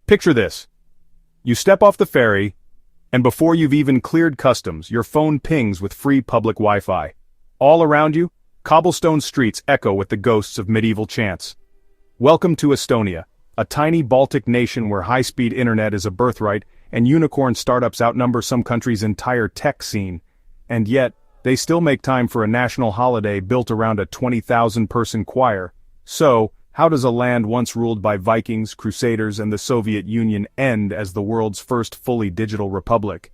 Picture this. You step off the ferry, and before you've even cleared customs, your phone pings with free public Wi-Fi. All around you, cobblestone streets echo with the ghosts of medieval chants. Welcome to Estonia, a tiny Baltic nation where high-speed internet is a birthright and unicorn startups outnumber some countries' entire tech scene. And yet, they still make time for a national holiday built around a 20,000-person choir. So, how does a land once ruled by Vikings, Crusaders, and the Soviet Union end as the world's first fully digital republic?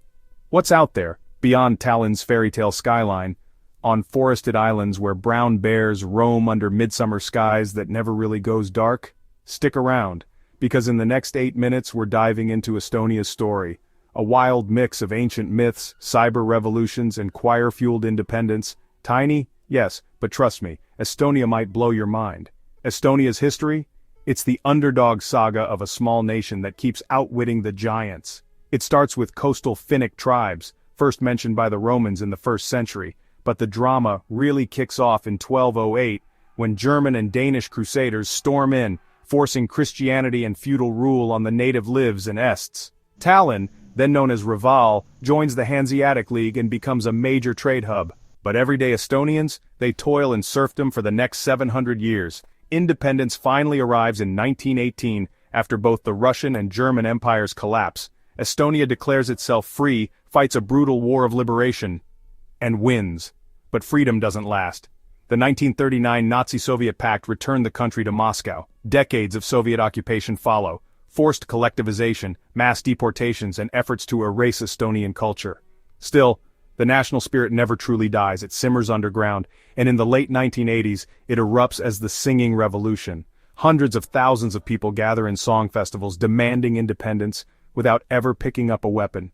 What's out there, beyond Tallinn's fairy tale skyline, on forested islands where brown bears roam under midsummer skies that never really goes dark? Stick around, because in the next 8 minutes we're diving into Estonia's story, a wild mix of ancient myths, cyber revolutions, and choir-fueled independence. Tiny? Yes, but trust me, Estonia might blow your mind. Estonia's history? It's the underdog saga of a small nation that keeps outwitting the giants. It starts with coastal Finnic tribes, first mentioned by the Romans in the 1st century, but the drama really kicks off in 1208, when German and Danish crusaders storm in, forcing Christianity and feudal rule on the native livs and Ests. Tallinn, then known as Reval, joins the Hanseatic League and becomes a major trade hub. But everyday Estonians, they toil in serfdom for the next 700 years. Independence finally arrives in 1918, after both the Russian and German empires collapse. Estonia declares itself free, fights a brutal war of liberation, and wins. But freedom doesn't last. The 1939 Nazi-Soviet pact returned the country to Moscow. Decades of Soviet occupation follow, forced collectivization, mass deportations, and efforts to erase Estonian culture. Still, the national spirit never truly dies. It simmers underground, and in the late 1980s, it erupts as the Singing Revolution. Hundreds of thousands of people gather in song festivals demanding independence without ever picking up a weapon.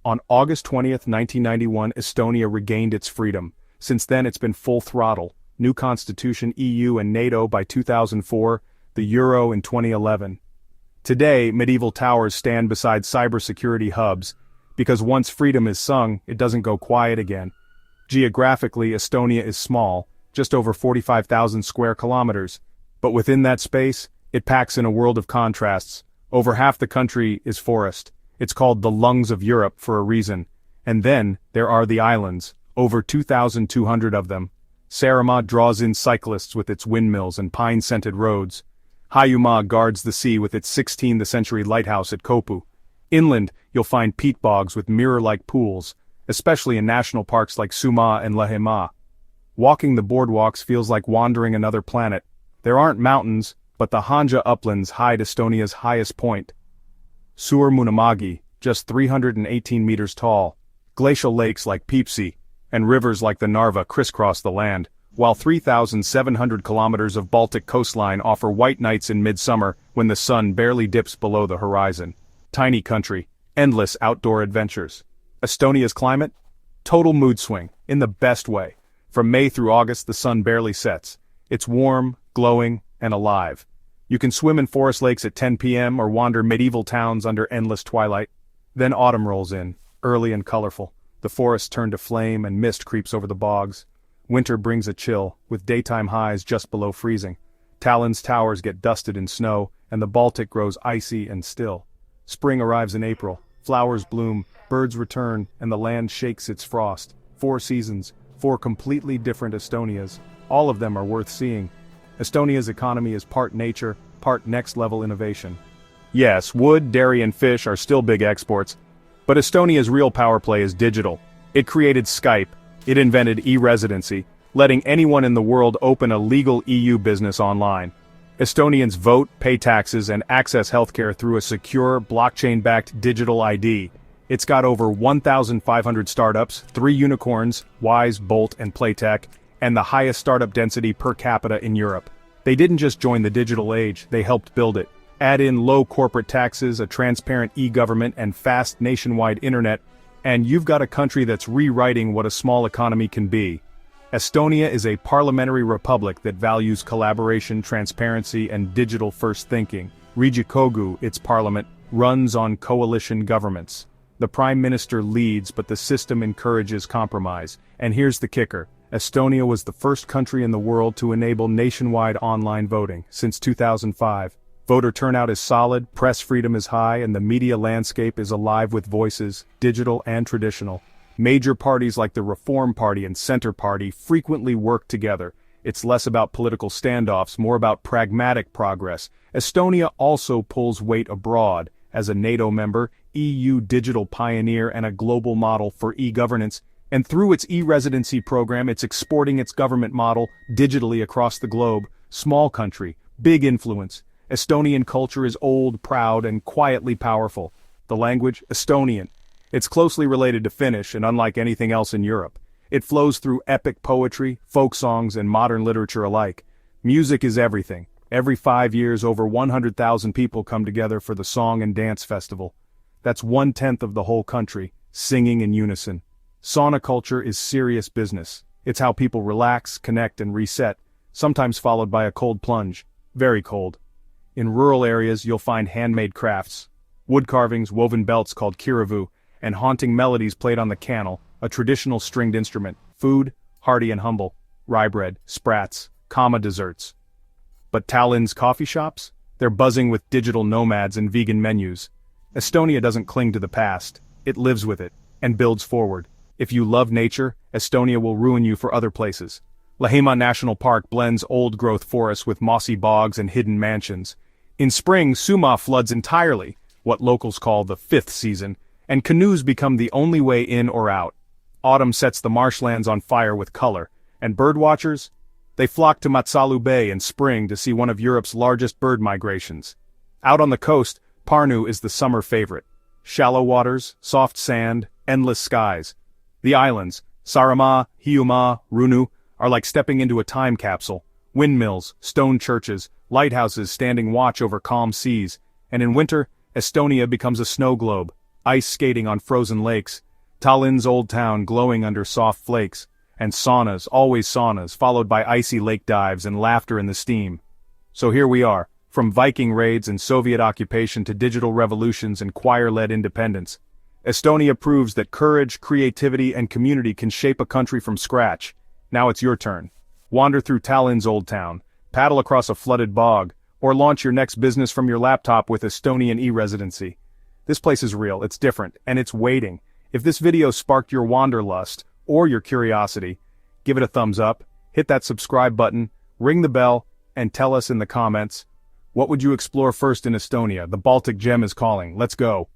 On August 20th, 1991, Estonia regained its freedom. Since then it's been full throttle, new constitution, EU and NATO by 2004, the Euro in 2011. Today, medieval towers stand beside cybersecurity hubs, because once freedom is sung, it doesn't go quiet again. Geographically, Estonia is small, just over 45,000 square kilometers, but within that space, it packs in a world of contrasts. Over half the country is forest. It's called the lungs of Europe for a reason. And then, there are the islands, over 2,200 of them. Saaremaa draws in cyclists with its windmills and pine-scented roads. Hiiumaa guards the sea with its 16th-century lighthouse at Kopu. Inland, you'll find peat bogs with mirror-like pools, especially in national parks like Sumaa and Lahemaa. Walking the boardwalks feels like wandering another planet. There aren't mountains, but the Hanja uplands hide Estonia's highest point. Suurmunamägi, just 318 meters tall. Glacial lakes like Peipsi, and rivers like the Narva crisscross the land, while 3,700 kilometers of Baltic coastline offer white nights in midsummer when the sun barely dips below the horizon. Tiny country, endless outdoor adventures. Estonia's climate? Total mood swing, in the best way. From May through August the sun barely sets. It's warm, glowing, and alive. You can swim in forest lakes at 10 p.m. or wander medieval towns under endless twilight. Then autumn rolls in, early and colorful. The forests turn to flame and mist creeps over the bogs. Winter brings a chill, with daytime highs just below freezing. Tallinn's towers get dusted in snow, and the Baltic grows icy and still. Spring arrives in April, flowers bloom, birds return, and the land shakes its frost. 4 seasons, 4 completely different Estonias. All of them are worth seeing. Estonia's economy is part nature, part next-level innovation. Yes, wood, dairy, and fish are still big exports, but Estonia's real power play is digital. It created Skype, it invented e-Residency, letting anyone in the world open a legal EU business online. Estonians vote, pay taxes, and access healthcare through a secure, blockchain-backed digital ID. It's got over 1,500 startups, 3 unicorns, Wise, Bolt, and Playtech, and the highest startup density per capita in Europe. They didn't just join the digital age, they helped build it. Add in low corporate taxes, a transparent e-government, and fast nationwide internet, and you've got a country that's rewriting what a small economy can be. Estonia is a parliamentary republic that values collaboration, transparency, and digital-first thinking. Riigikogu, its parliament, runs on coalition governments. The prime minister leads, but the system encourages compromise. And here's the kicker. Estonia was the first country in the world to enable nationwide online voting, since 2005. Voter turnout is solid, press freedom is high, and the media landscape is alive with voices, digital and traditional. Major parties like the Reform Party and Center Party frequently work together. It's less about political standoffs, more about pragmatic progress. Estonia also pulls weight abroad. As a NATO member, EU digital pioneer and a global model for e-governance, and through its e-Residency program it's exporting its government model digitally across the globe. Small country, big influence. Estonian culture is old, proud, and quietly powerful. The language, Estonian. It's closely related to Finnish and unlike anything else in Europe. It flows through epic poetry, folk songs, and modern literature alike. Music is everything. Every 5 years, over 100,000 people come together for the Song and Dance Festival. That's 1/10 of the whole country, singing in unison. Sauna culture is serious business. It's how people relax, connect, and reset, sometimes followed by a cold plunge. Very cold. In rural areas, you'll find handmade crafts, wood carvings, woven belts called kiravu, and haunting melodies played on the cannel, a traditional stringed instrument. Food, hearty and humble. Rye bread, sprats, kama desserts. But Tallinn's coffee shops? They're buzzing with digital nomads and vegan menus. Estonia doesn't cling to the past. It lives with it, and builds forward. If you love nature, Estonia will ruin you for other places. Lahemaa National Park blends old-growth forests with mossy bogs and hidden mansions. In spring, Suma floods entirely, what locals call the fifth season, and canoes become the only way in or out. Autumn sets the marshlands on fire with color, and birdwatchers? They flock to Matsalu Bay in spring to see one of Europe's largest bird migrations. Out on the coast, Parnu is the summer favorite. Shallow waters, soft sand, endless skies. The islands, Saaremaa, Hiiumaa, Ruunuu, are like stepping into a time capsule. Windmills, stone churches, lighthouses standing watch over calm seas, and in winter, Estonia becomes a snow globe, ice skating on frozen lakes, Tallinn's old town glowing under soft flakes, and saunas, always saunas, followed by icy lake dives and laughter in the steam. So here we are, from Viking raids and Soviet occupation to digital revolutions and choir-led independence. Estonia proves that courage, creativity, and community can shape a country from scratch. Now it's your turn. Wander through Tallinn's old town, paddle across a flooded bog, or launch your next business from your laptop with Estonian e-Residency. This place is real, it's different, and it's waiting. If this video sparked your wanderlust, or your curiosity, give it a thumbs up, hit that subscribe button, ring the bell, and tell us in the comments, what would you explore first in Estonia? The Baltic gem is calling. Let's go.